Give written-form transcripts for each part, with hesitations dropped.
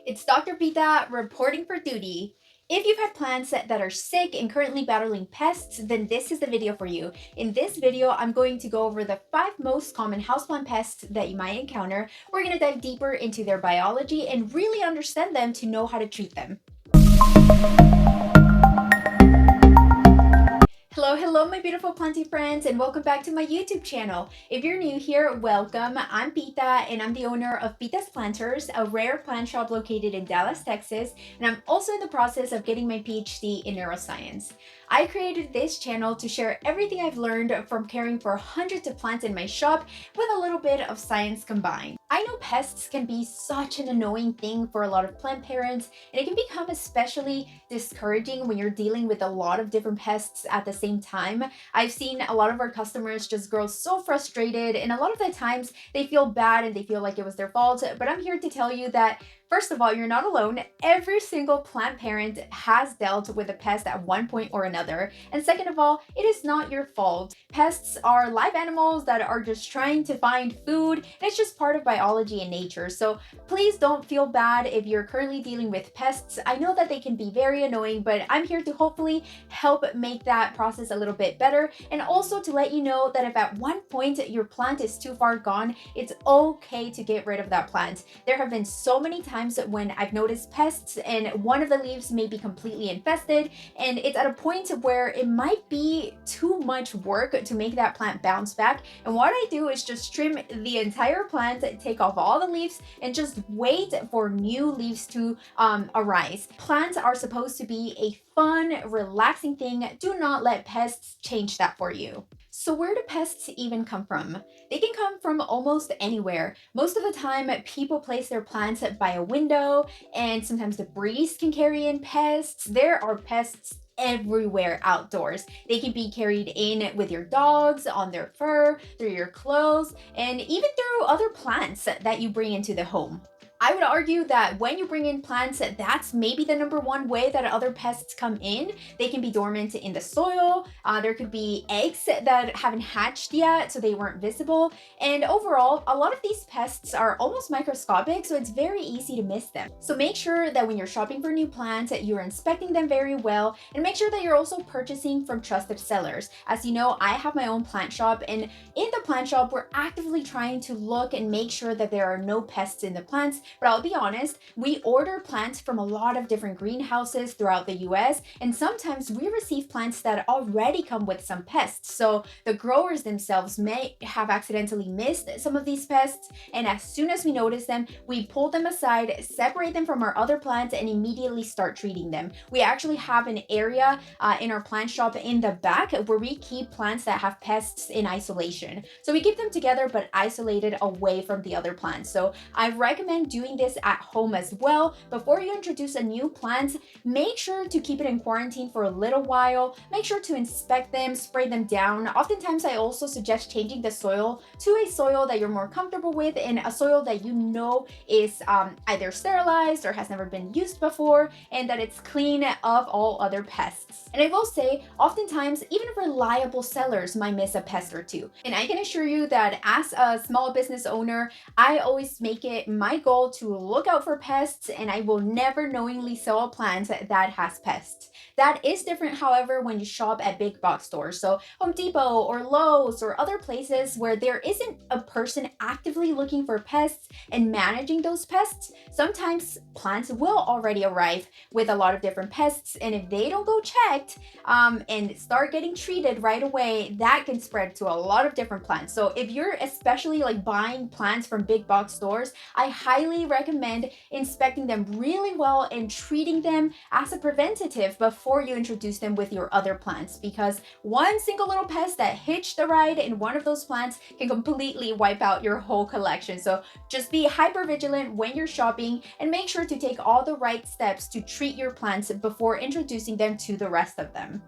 It's Dr. Pita reporting for duty. If you've had plants that are sick and currently battling pests, then this is the video for you. In this video, I'm going to go over the 5 most common houseplant pests that you might encounter. We're going to dive deeper into their biology and really understand them to know how to treat them. Hello, my beautiful planty friends, and welcome back to my YouTube channel. If you're new here, welcome. I'm Pita, and I'm the owner of Pita's Planters, a rare plant shop located in Dallas, Texas, and I'm also in the process of getting my PhD in neuroscience. I created this channel to share everything I've learned from caring for hundreds of plants in my shop with a little bit of science combined. I know pests can be such an annoying thing for a lot of plant parents, and it can become especially discouraging when you're dealing with a lot of different pests at the same time. I've seen a lot of our customers just grow so frustrated, and a lot of the times they feel bad and they feel like it was their fault, but I'm here to tell you that first of all, you're not alone. Every single plant parent has dealt with a pest at one point or another. And second of all, it is not your fault. Pests are live animals that are just trying to find food, and it's just part of biology and nature. So please don't feel bad if you're currently dealing with pests. I know that they can be very annoying, but I'm here to hopefully help make that process a little bit better, and also to let you know that if at one point your plant is too far gone, it's okay to get rid of that plant. There have been so many times when I've noticed pests and one of the leaves may be completely infested, and it's at a point where it might be too much work to make that plant bounce back. And what I do is just trim the entire plant, take off all the leaves, and just wait for new leaves to arise. Plants are supposed to be a fun, relaxing thing. Do not let pests change that for you. So where do pests even come from? They can come from almost anywhere. Most of the time, people place their plants by a window, and sometimes the breeze can carry in pests. There are pests everywhere outdoors. They can be carried in with your dogs, on their fur, through your clothes, and even through other plants that you bring into the home. I would argue that when you bring in plants, that's maybe the number one way that other pests come in. They can be dormant in the soil. There could be eggs that haven't hatched yet, so they weren't visible. And overall, a lot of these pests are almost microscopic, so it's very easy to miss them. So make sure that when you're shopping for new plants, you're inspecting them very well, and make sure that you're also purchasing from trusted sellers. As you know, I have my own plant shop, and in the plant shop, we're actively trying to look and make sure that there are no pests in the plants. But I'll be honest, we order plants from a lot of different greenhouses throughout the US, and sometimes we receive plants that already come with some pests. So the growers themselves may have accidentally missed some of these pests, and as soon as we notice them, we pull them aside, separate them from our other plants, and immediately start treating them. We actually have an area in our plant shop in the back where we keep plants that have pests in isolation. So we keep them together but isolated away from the other plants. So I recommend doing this at home as well. Before you introduce a new plant, make sure to keep it in quarantine for a little while. Make sure to inspect them, spray them down. Oftentimes, I also suggest changing the soil to a soil that you're more comfortable with, and a soil that you know is either sterilized or has never been used before, and that it's clean of all other pests. And I will say, oftentimes, even reliable sellers might miss a pest or two. And I can assure you that as a small business owner, I always make it my goal to look out for pests, and I will never knowingly sell a plant that has pests. That is different, however, when you shop at big box stores, so Home Depot or Lowe's or other places where there isn't a person actively looking for pests and managing those pests. Sometimes plants will already arrive with a lot of different pests, and if they don't go checked and start getting treated right away, that can spread to a lot of different plants. So if you're especially like buying plants from big box stores, I highly recommend inspecting them really well and treating them as a preventative before you introduce them with your other plants, because one single little pest that hitched a ride in one of those plants can completely wipe out your whole collection. So just be hyper vigilant when you're shopping, and make sure to take all the right steps to treat your plants before introducing them to the rest of them.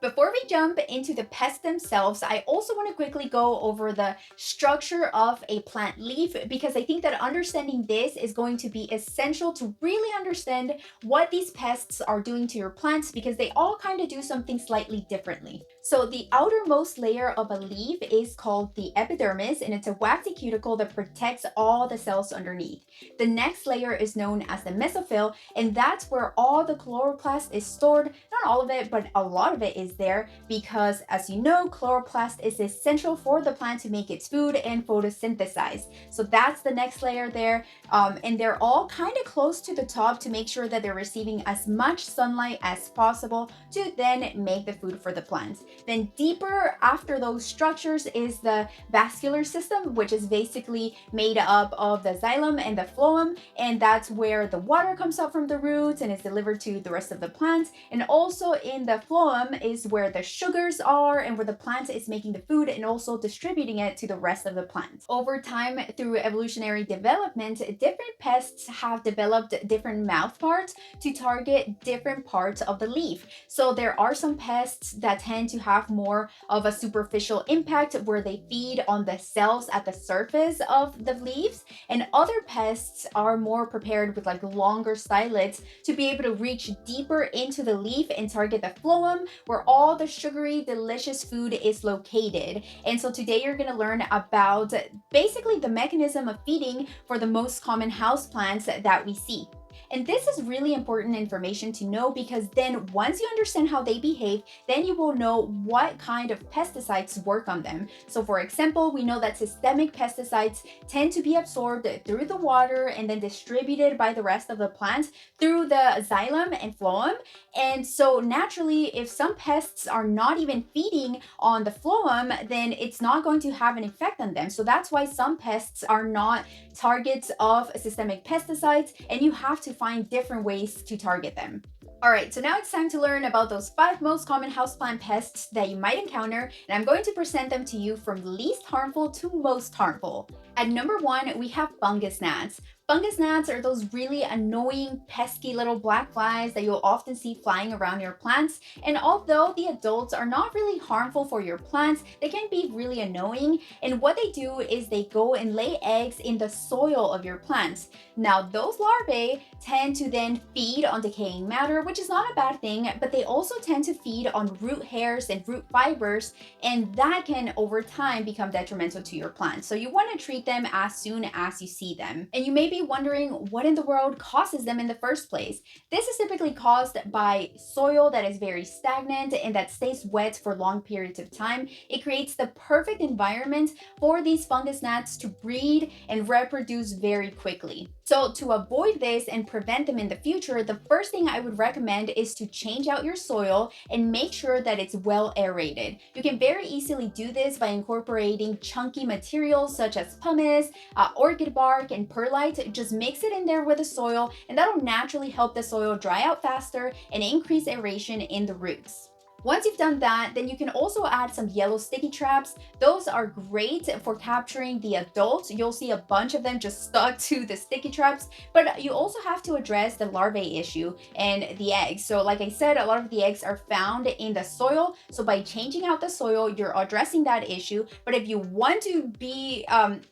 Before we jump into the pests themselves, I also want to quickly go over the structure of a plant leaf, because I think that understanding this is going to be essential to really understand what these pests are doing to your plants, because they all kind of do something slightly differently. So the outermost layer of a leaf is called the epidermis, and it's a waxy cuticle that protects all the cells underneath. The next layer is known as the mesophyll, and that's where all the chloroplast is stored. Not all of it, but a lot of it is there because, as you know, chloroplast is essential for the plant to make its food and photosynthesize. So that's the next layer there, and they're all kind of close to the top to make sure that they're receiving as much sunlight as possible to then make the food for the plants. Then deeper after those structures is the vascular system, which is basically made up of the xylem and the phloem, and that's where the water comes up from the roots and is delivered to the rest of the plants. And also in the phloem is where the sugars are and where the plant is making the food and also distributing it to the rest of the plant. Over time, through evolutionary development, different pests have developed different mouth parts to target different parts of the leaf. So there are some pests that tend to have more of a superficial impact where they feed on the cells at the surface of the leaves, and other pests are more prepared with like longer stylets to be able to reach deeper into the leaf and target the phloem where all the sugary delicious food is located. And so today you're going to learn about basically the mechanism of feeding for the most common houseplants that we see. And this is really important information to know because then once you understand how they behave, then you will know what kind of pesticides work on them. So for example, we know that systemic pesticides tend to be absorbed through the water and then distributed by the rest of the plant through the xylem and phloem. And so naturally, if some pests are not even feeding on the phloem, then it's not going to have an effect on them. So that's why some pests are not targets of systemic pesticides, and you have to find different ways to target them. All right, so now it's time to learn about those 5 most common houseplant pests that you might encounter, and I'm going to present them to you from least harmful to most harmful. At number 1, we have fungus gnats. Fungus gnats are those really annoying, pesky little black flies that you'll often see flying around your plants. And although the adults are not really harmful for your plants, they can be really annoying. And what they do is they go and lay eggs in the soil of your plants. Now, those larvae tend to then feed on decaying matter, which is not a bad thing, but they also tend to feed on root hairs and root fibers, and that can over time become detrimental to your plants. So you want to treat them as soon as you see them. And you may be wondering what in the world causes them in the first place. This is typically caused by soil that is very stagnant and that stays wet for long periods of time. It creates the perfect environment for these fungus gnats to breed and reproduce very quickly. So to avoid this and prevent them in the future, the first thing I would recommend is to change out your soil and make sure that it's well aerated. You can very easily do this by incorporating chunky materials such as pumice, orchid bark, and perlite. Just mix it in there with the soil, and that'll naturally help the soil dry out faster and increase aeration in the roots. Once you've done that, then you can also add some yellow sticky traps. Those are great for capturing the adults. You'll see a bunch of them just stuck to the sticky traps, but you also have to address the larvae issue and the eggs. So like I said, a lot of the eggs are found in the soil. So by changing out the soil, you're addressing that issue. But if you want to be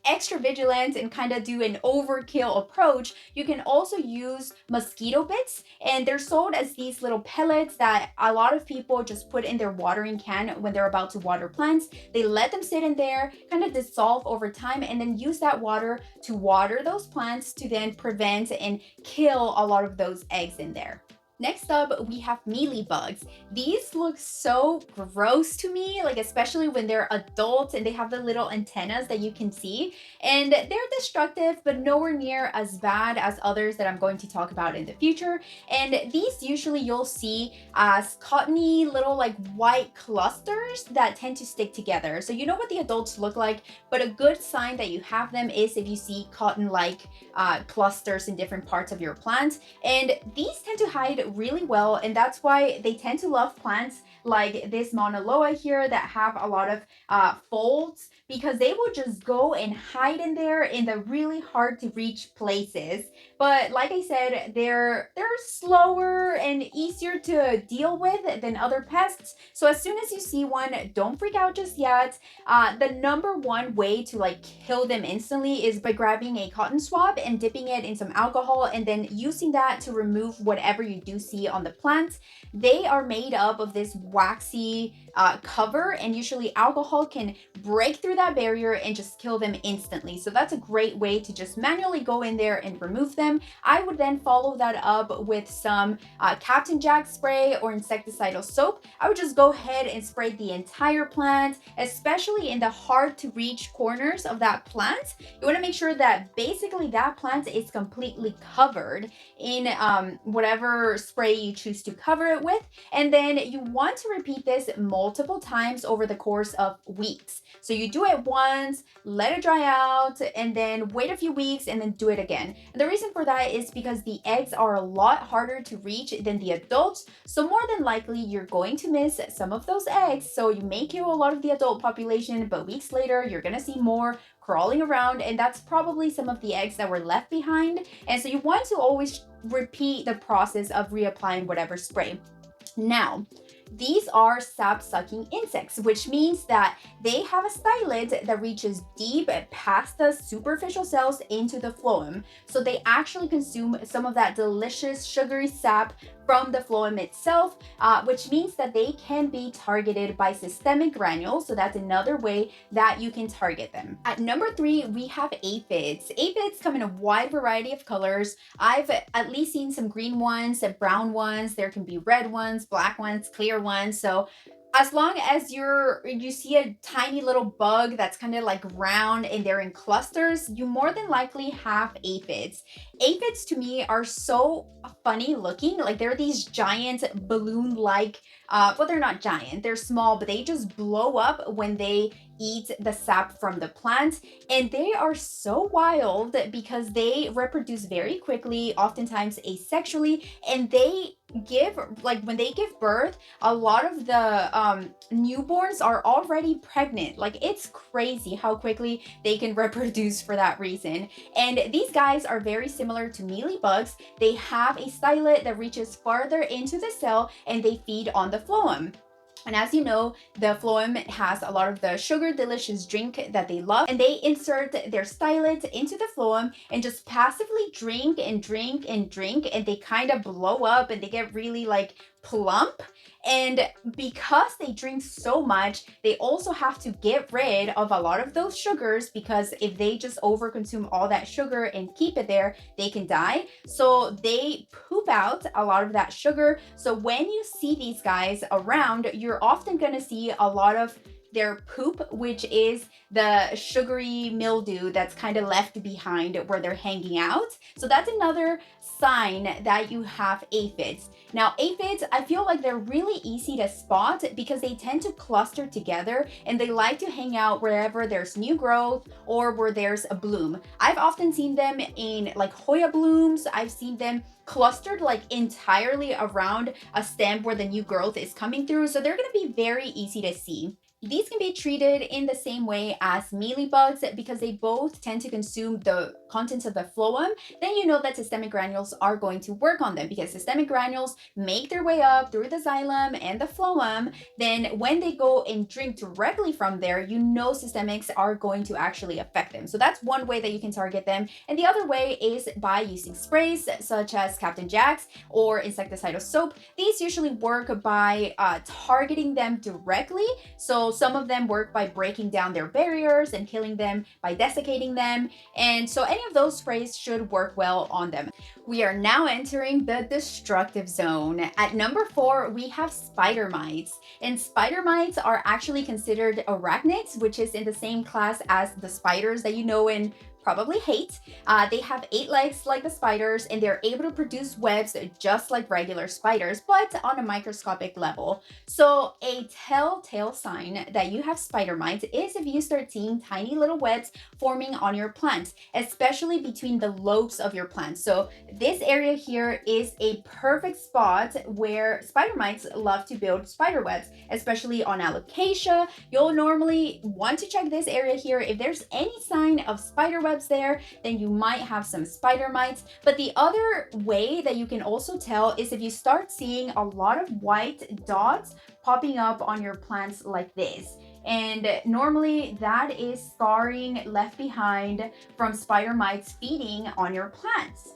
extra vigilant and kind of do an overkill approach, you can also use mosquito bits, and they're sold as these little pellets that a lot of people just put in their watering can when they're about to water plants. They let them sit in there, kind of dissolve over time, and then use that water to water those plants to then prevent and kill a lot of those eggs in there. Next up, we have mealybugs. These look so gross to me, like especially when they're adults and they have the little antennas that you can see. And they're destructive, but nowhere near as bad as others that I'm going to talk about in the future. And these usually you'll see as cottony little like white clusters that tend to stick together. So you know what the adults look like, but a good sign that you have them is if you see cotton-like clusters in different parts of your plant. And these tend to hide really well, and that's why they tend to love plants like this Mauna Loa here that have a lot of folds, because they will just go and hide in there in the really hard to reach places. But like I said, they're slower and easier to deal with than other pests. So as soon as you see one, don't freak out just yet. The number one way to like kill them instantly is by grabbing a cotton swab and dipping it in some alcohol and then using that to remove whatever you do see on the plant. They are made up of this waxy cover, and usually alcohol can break through that barrier and just kill them instantly. So that's a great way to just manually go in there and remove them. I would then follow that up with some Captain Jack spray or insecticidal soap. I would just go ahead and spray the entire plant, especially in the hard to reach corners of that plant. You want to make sure that basically that plant is completely covered in whatever spray you choose to cover it with. And then you want to repeat this multiple times over the course of weeks. So you do it once, let it dry out, and then wait a few weeks and then do it again. And the reason for that is because the eggs are a lot harder to reach than the adults. So more than likely you're going to miss some of those eggs. So you may kill a lot of the adult population, but weeks later you're gonna see more crawling around, and that's probably some of the eggs that were left behind. And so you want to always repeat the process of reapplying whatever spray. Now, these are sap-sucking insects, which means that they have a stylet that reaches deep past the superficial cells into the phloem. So they actually consume some of that delicious sugary sap from the phloem itself, which means that they can be targeted by systemic granules. So that's another way that you can target them. At number 3, we have aphids. Aphids come in a wide variety of colors. I've at least seen some green ones, some brown ones. There can be red ones, black ones, clear ones. So as long as you see a tiny little bug that's kind of like round and they're in clusters, you more than likely have aphids. Aphids to me are so funny looking. Like they're these giant balloon-like, well, they're not giant, they're small, but they just blow up when they eat the sap from the plant. And they are so wild because they reproduce very quickly, oftentimes asexually, and they give, like when they give birth, a lot of the newborns are already pregnant. Like it's crazy how quickly they can reproduce for that reason. And these guys are very similar to mealybugs. They have a stylet that reaches farther into the cell and they feed on the phloem. And as you know, the phloem has a lot of the sugar delicious drink that they love, and they insert their stylet into the phloem and just passively drink and drink and drink, and they kind of blow up and they get really like plump. And because they drink so much, they also have to get rid of a lot of those sugars, because if they just overconsume all that sugar and keep it there, they can die. So they poop out a lot of that sugar. So when you see these guys around, you're often going to see a lot of their poop, which is the sugary mildew that's kind of left behind where they're hanging out. So that's another sign that you have aphids. Now, aphids, I feel like they're really easy to spot because they tend to cluster together and they like to hang out wherever there's new growth or where there's a bloom. I've often seen them in like Hoya blooms. I've seen them clustered like entirely around a stem where the new growth is coming through. So they're going to be very easy to see. These can be treated in the same way as mealybugs because they both tend to consume the contents of the phloem. Then you know that systemic granules are going to work on them because systemic granules make their way up through the xylem and the phloem. Then when they go and drink directly from there, you know systemics are going to actually affect them. So that's one way that you can target them. And the other way is by using sprays such as Captain Jack's or insecticidal soap. These usually work by targeting them directly. So some of them work by breaking down their barriers and killing them by desiccating them. And so any of those sprays should work well on them. We are now entering the destructive zone. At number 4, we have spider mites. And spider mites are actually considered arachnids, which is in the same class as the spiders that you know and probably hate. They have 8 legs like the spiders, and they're able to produce webs just like regular spiders, but on a microscopic level. So a telltale sign that you have spider mites is if you start seeing tiny little webs forming on your plants, especially between the lobes of your plants. So this area here is a perfect spot where spider mites love to build spider webs, especially on alocasia. You'll normally want to check this area here. If there's any sign of spider webs webs there, then you might have some spider mites. But the other way that you can also tell is if you start seeing a lot of white dots popping up on your plants like this. And normally that is scarring left behind from spider mites feeding on your plants.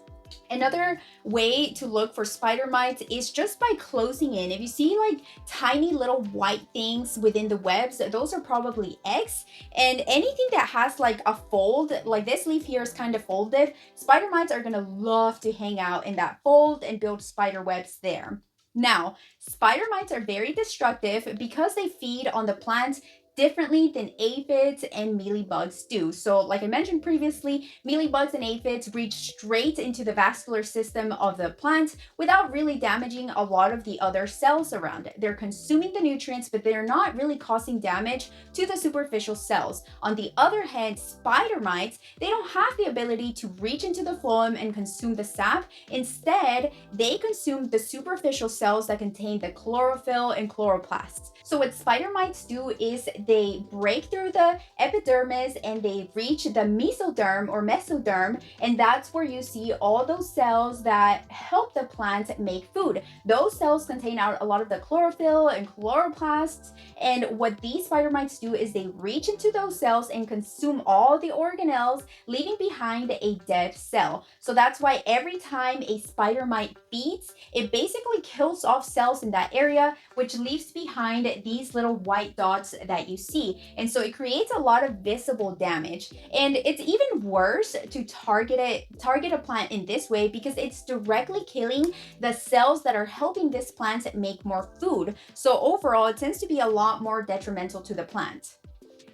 Another way to look for spider mites is just by closing in. If you see like tiny little white things within the webs, those are probably eggs. And anything that has like a fold, like this leaf here is kind of folded, spider mites are gonna love to hang out in that fold and build spider webs there. Now, spider mites are very destructive because they feed on the plants differently than aphids and mealybugs do. So like I mentioned previously, mealybugs and aphids reach straight into the vascular system of the plant without really damaging a lot of the other cells around it. They're consuming the nutrients, but they're not really causing damage to the superficial cells. On the other hand, spider mites, they don't have the ability to reach into the phloem and consume the sap. Instead, they consume the superficial cells that contain the chlorophyll and chloroplasts. So what spider mites do is they break through the epidermis and they reach the mesoderm or mesoderm, and that's where you see all those cells that help the plant make food. Those cells contain a lot of the chlorophyll and chloroplasts, and what these spider mites do is they reach into those cells and consume all the organelles, leaving behind a dead cell. So that's why every time a spider mite feeds, it basically kills off cells in that area, which leaves behind these little white dots that you see. And so it creates a lot of visible damage. And it's even worse to target a plant in this way because it's directly killing the cells that are helping this plant make more food. So overall, it tends to be a lot more detrimental to the plant.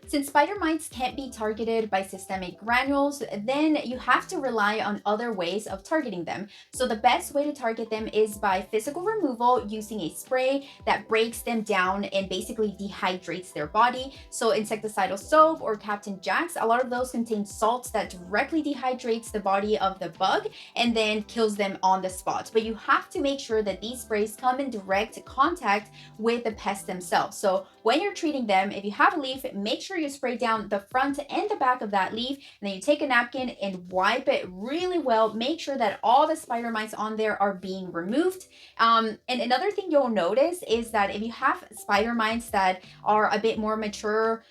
Since spider mites can't be targeted by systemic granules, then you have to rely on other ways of targeting them. So the best way to target them is by physical removal using a spray that breaks them down and basically dehydrates their body. So insecticidal soap or Captain Jack's, a lot of those contain salts that directly dehydrates the body of the bug and then kills them on the spot. But you have to make sure that these sprays come in direct contact with the pests themselves. So when you're treating them, if you have a leaf, make sure you spray down the front and the back of that leaf, and then you take a napkin and wipe it really well. Make sure that all the spider mites on there are being removed. And another thing you'll notice is that if you have spider mites that are a bit more mature,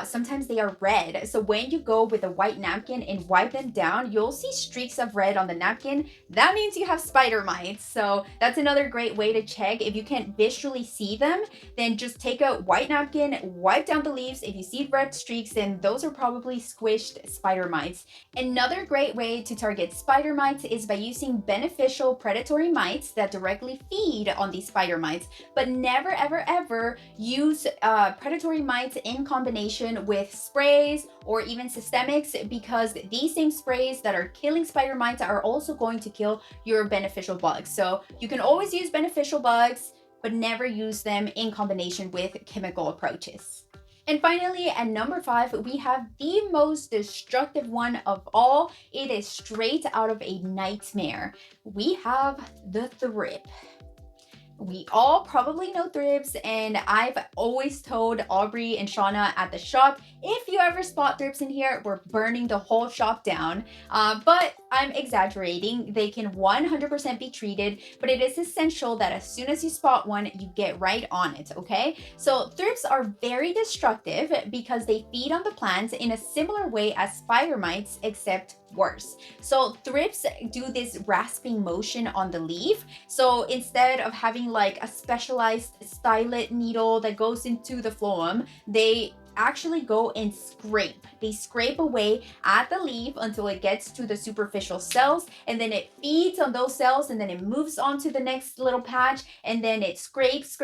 sometimes they are red. So when you go with a white napkin and wipe them down, you'll see streaks of red on the napkin. That means you have spider mites. So that's another great way to check. If you can't visually see them, then just take a white napkin, wipe down the leaves. If you see red streaks, then those are probably squished spider mites. Another great way to target spider mites is by using beneficial predatory mites that directly feed on these spider mites. But never, ever, ever use predatory mites in combination with sprays or even systemics, because these same sprays that are killing spider mites are also going to kill your beneficial bugs. So you can always use beneficial bugs, but never use them in combination with chemical approaches. And finally, at number 5, we have the most destructive one of all. It is straight out of a nightmare. We have the thrip. We all probably know thrips, and I've always told Aubrey and Shauna at the shop, if you ever spot thrips in here, we're burning the whole shop down. But I'm exaggerating. They can 100% be treated, but it is essential that as soon as you spot one, you get right on it, okay? So thrips are very destructive because they feed on the plants in a similar way as spider mites, except worse. So thrips do this rasping motion on the leaf. So instead of having like a specialized stylet needle that goes into the phloem, they actually go and scrape. They scrape away at the leaf until it gets to the superficial cells, and then it feeds on those cells, and then it moves on to the next little patch, and then it scrapes,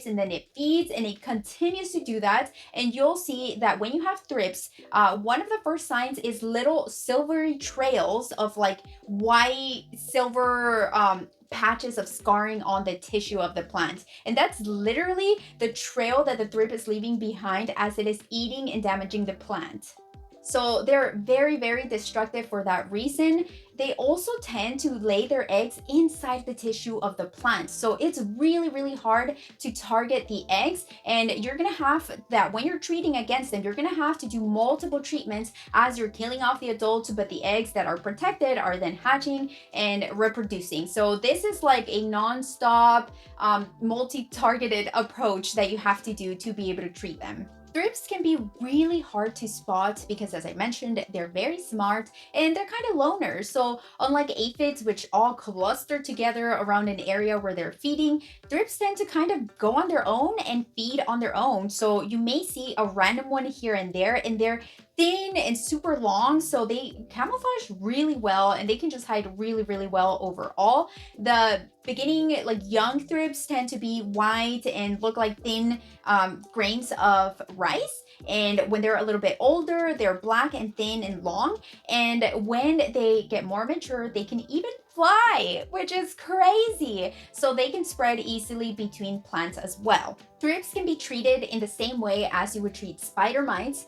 and then it feeds, and it continues to do that. And you'll see that when you have thrips, one of the first signs is little silvery trails of like white, silver, patches of scarring on the tissue of the plant. And that's literally the trail that the thrip is leaving behind as it is eating and damaging the plant. So they're very, very destructive for that reason. They also tend to lay their eggs inside the tissue of the plant. So it's really, really hard to target the eggs. And you're gonna have that when you're treating against them, you're gonna have to do multiple treatments as you're killing off the adults, but the eggs that are protected are then hatching and reproducing. So this is like a non-stop, multi-targeted approach that you have to do to be able to treat them. Thrips can be really hard to spot because, as I mentioned, they're very smart and they're kind of loners. So unlike aphids, which all cluster together around an area where they're feeding, thrips tend to kind of go on their own and feed on their own. So you may see a random one here and they're thin and super long, so they camouflage really well and they can just hide really, really well overall. The beginning, like young thrips, tend to be white and look like thin grains of rice. And when they're a little bit older, they're black and thin and long. And when they get more mature, they can even fly, which is crazy. So they can spread easily between plants as well. Thrips can be treated in the same way as you would treat spider mites.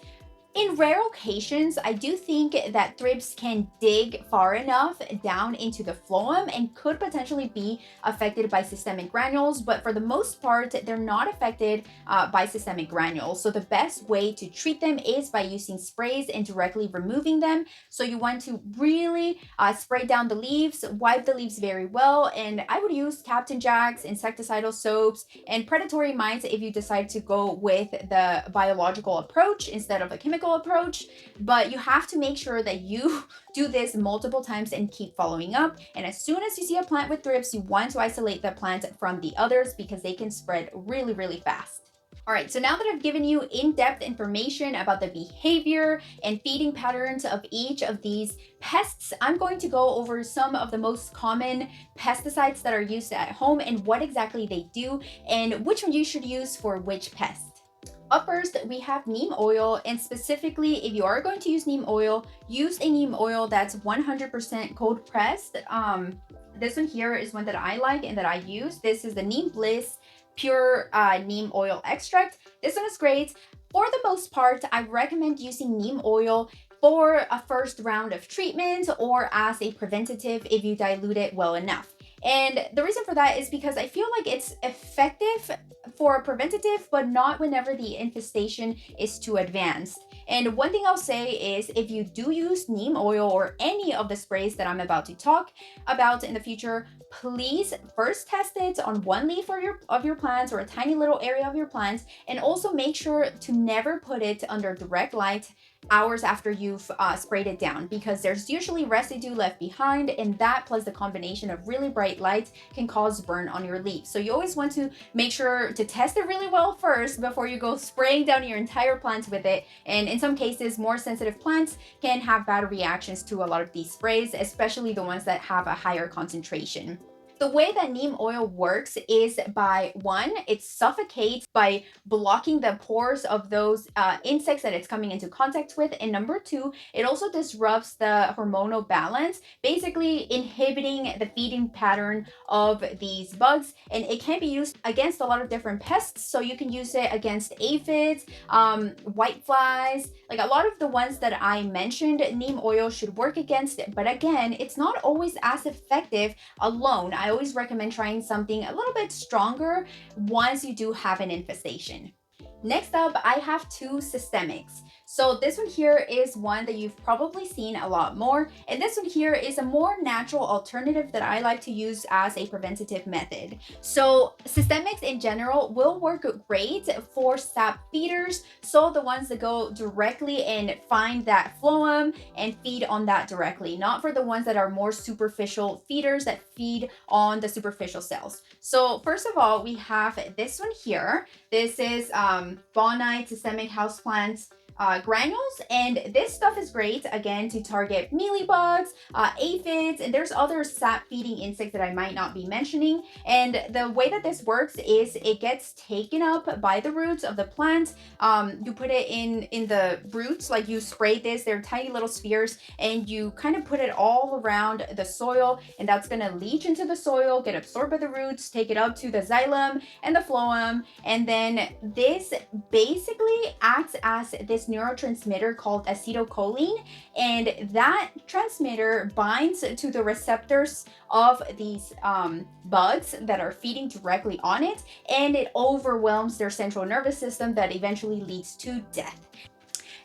In rare occasions, I do think that thrips can dig far enough down into the phloem and could potentially be affected by systemic granules, but for the most part, they're not affected by systemic granules. So the best way to treat them is by using sprays and directly removing them. So you want to really spray down the leaves, wipe the leaves very well, and I would use Captain Jack's insecticidal soaps and predatory mites if you decide to go with the biological approach instead of a chemical approach. But you have to make sure that you do this multiple times and keep following up. And as soon as you see a plant with thrips, you want to isolate the plant from the others because they can spread really, really fast. All right, so now that I've given you in-depth information about the behavior and feeding patterns of each of these pests, I'm going to go over some of the most common pesticides that are used at home and what exactly they do and which one you should use for which pest. Up first, we have neem oil, and specifically, if you are going to use neem oil, use a neem oil that's 100% cold pressed. This one here is one that I like and that I use. This is the Neem Bliss Pure Neem Oil Extract. This one is great. For the most part, I recommend using neem oil for a first round of treatment or as a preventative if you dilute it well enough. And the reason for that is because I feel like it's effective for a preventative, but not whenever the infestation is too advanced. And one thing I'll say is if you do use neem oil or any of the sprays that I'm about to talk about in the future, please first test it on one leaf of your plants or a tiny little area of your plants, and also make sure to never put it under direct light hours after you've sprayed it down, because there's usually residue left behind, and that plus the combination of really bright light can cause burn on your leaf. So you always want to make sure to test it really well first before you go spraying down your entire plant with it. And in some cases, more sensitive plants can have bad reactions to a lot of these sprays, especially the ones that have a higher concentration. The way that neem oil works is by one, it suffocates by blocking the pores of those insects that it's coming into contact with. And number two, it also disrupts the hormonal balance, basically inhibiting the feeding pattern of these bugs. And it can be used against a lot of different pests. So you can use it against aphids, whiteflies, like a lot of the ones that I mentioned, neem oil should work against it. But again, it's not always as effective alone. I always recommend trying something a little bit stronger once you do have an infestation. Next up, I have two systemics. So this one here is one that you've probably seen a lot more, and this one here is a more natural alternative that I like to use as a preventative method. So systemics in general will work great for sap feeders, so the ones that go directly and find that phloem and feed on that directly, not for the ones that are more superficial feeders that feed on the superficial cells. So first of all, we have this one here. This is Bonite Systemic Houseplant granules, and this stuff is great again to target mealybugs, aphids, and there's other sap feeding insects that I might not be mentioning. And the way that this works is it gets taken up by the roots of the plant. You put it in the roots, like you spray this, they're tiny little spheres, and you kind of put it all around the soil, and that's going to leach into the soil, get absorbed by the roots, take it up to the xylem and the phloem, and then this basically acts as this this neurotransmitter called acetylcholine, and that transmitter binds to the receptors of these bugs that are feeding directly on it, and it overwhelms their central nervous system that eventually leads to death.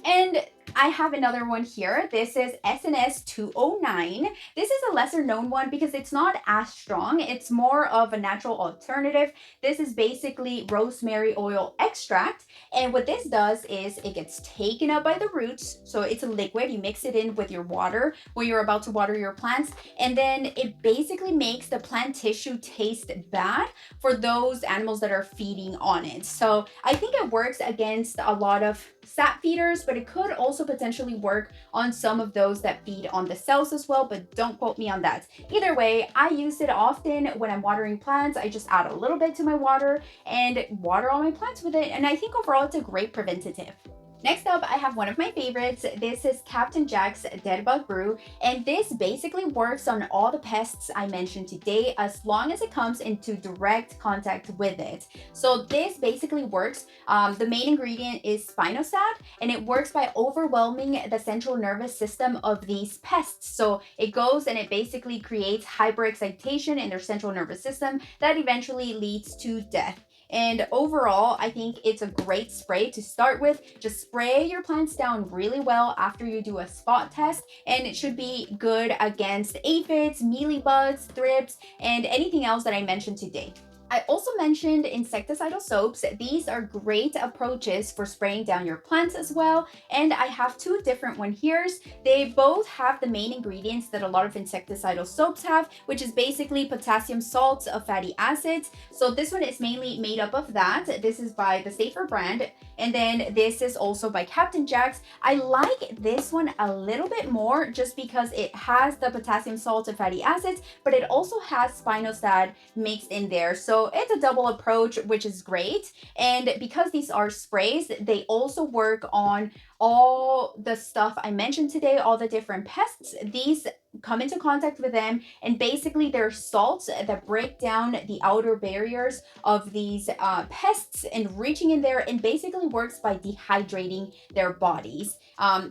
And I have another one here. This is SNS 209. This is a lesser known one because it's not as strong. It's more of a natural alternative. This is basically rosemary oil extract. And what this does is it gets taken up by the roots. So it's a liquid. You mix it in with your water when you're about to water your plants. And then it basically makes the plant tissue taste bad for those animals that are feeding on it. So I think it works against a lot of sap feeders, but it could also potentially work on some of those that feed on the cells as well, but don't quote me on that. Either way, I use it often when I'm watering plants. I just add a little bit to my water and water all my plants with it, and I think overall it's a great preventative. Next up, I have one of my favorites. This is Captain Jack's Dead Bug Brew, and this basically works on all the pests I mentioned today as long as it comes into direct contact with it. So this basically works, the main ingredient is spinosad, and it works by overwhelming the central nervous system of these pests. So it goes and it basically creates hyperexcitation in their central nervous system that eventually leads to death. And overall, I think it's a great spray to start with. Just spray your plants down really well after you do a spot test, and it should be good against aphids, mealybugs, thrips, and anything else that I mentioned today. I also mentioned insecticidal soaps. These are great approaches for spraying down your plants as well. And I have two different ones here. They both have the main ingredients that a lot of insecticidal soaps have, which is basically potassium salts of fatty acids. So this one is mainly made up of that. This is by the Safer brand. And then this is also by Captain Jack's. I like this one a little bit more just because it has the potassium salts and fatty acids, but it also has spinosad mixed in there. So it's a double approach, which is great. And because these are sprays, they also work on all the stuff I mentioned today, all the different pests. These come into contact with them, and basically they're salts that break down the outer barriers of these pests and reaching in there, and basically works by dehydrating their bodies.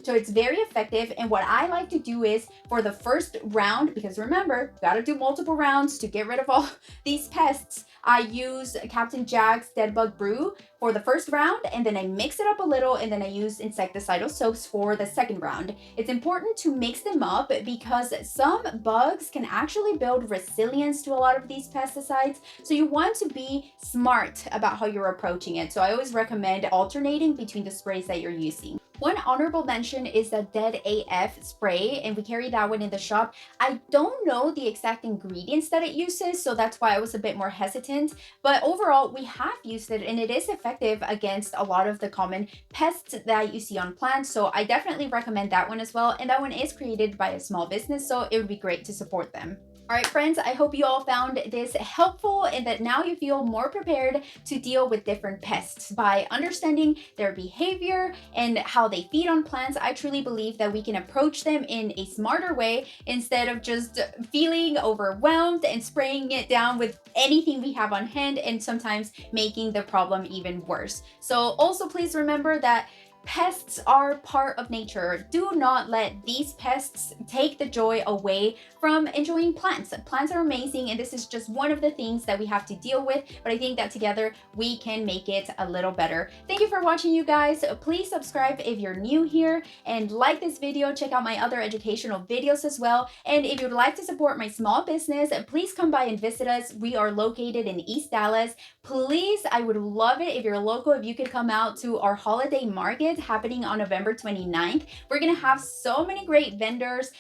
So it's very effective. And what I like to do is for the first round, because remember, gotta do multiple rounds to get rid of all these pests, I use Captain Jack's Dead Bug Brew for the first round, and then I mix it up a little, and then I use insecticidal soaps for the second round. It's important to mix them up because some bugs can actually build resilience to a lot of these pesticides. So you want to be smart about how you're approaching it. So I always recommend alternating between the sprays that you're using. One honorable mention is the Dead AF spray, and we carry that one in the shop. I don't know the exact ingredients that it uses, so that's why I was a bit more hesitant. But overall, we have used it, and it is effective against a lot of the common pests that you see on plants. So I definitely recommend that one as well. And that one is created by a small business, so it would be great to support them. All right, friends, I hope you all found this helpful and that now you feel more prepared to deal with different pests by understanding their behavior and how they feed on plants. I truly believe that we can approach them in a smarter way instead of just feeling overwhelmed and spraying it down with anything we have on hand and sometimes making the problem even worse. So also please remember that pests are part of nature. Do not let these pests take the joy away from enjoying plants. Plants are amazing, and this is just one of the things that we have to deal with, but I think that together we can make it a little better. Thank you for watching, you guys. Please subscribe if you're new here and like this video. Check out my other educational videos as well. And if you'd like to support my small business, please come by and visit us. We are located in East Dallas. Please, I would love it if you're local, if you could come out to our holiday market happening on November 29th. We're gonna have so many great vendors.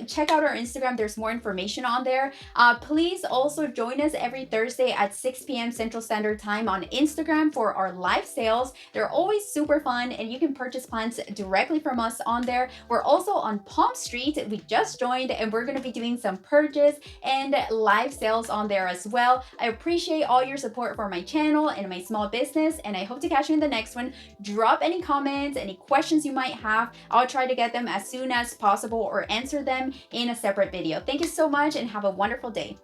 Check out our Instagram, there's more information on there. Please also join us every Thursday at 6 p.m. Central Standard Time on Instagram for our live sales. They're always super fun, and you can purchase plants directly from us on there. We're also on Palm Street. We just joined, and we're gonna be doing some purges and live sales on there as well. I appreciate all your support for my channel and my small business, and I hope to catch you in the next one. Drop any comments, any questions you might have. I'll try to get them as soon as possible or answer them in a separate video. Thank you so much and have a wonderful day.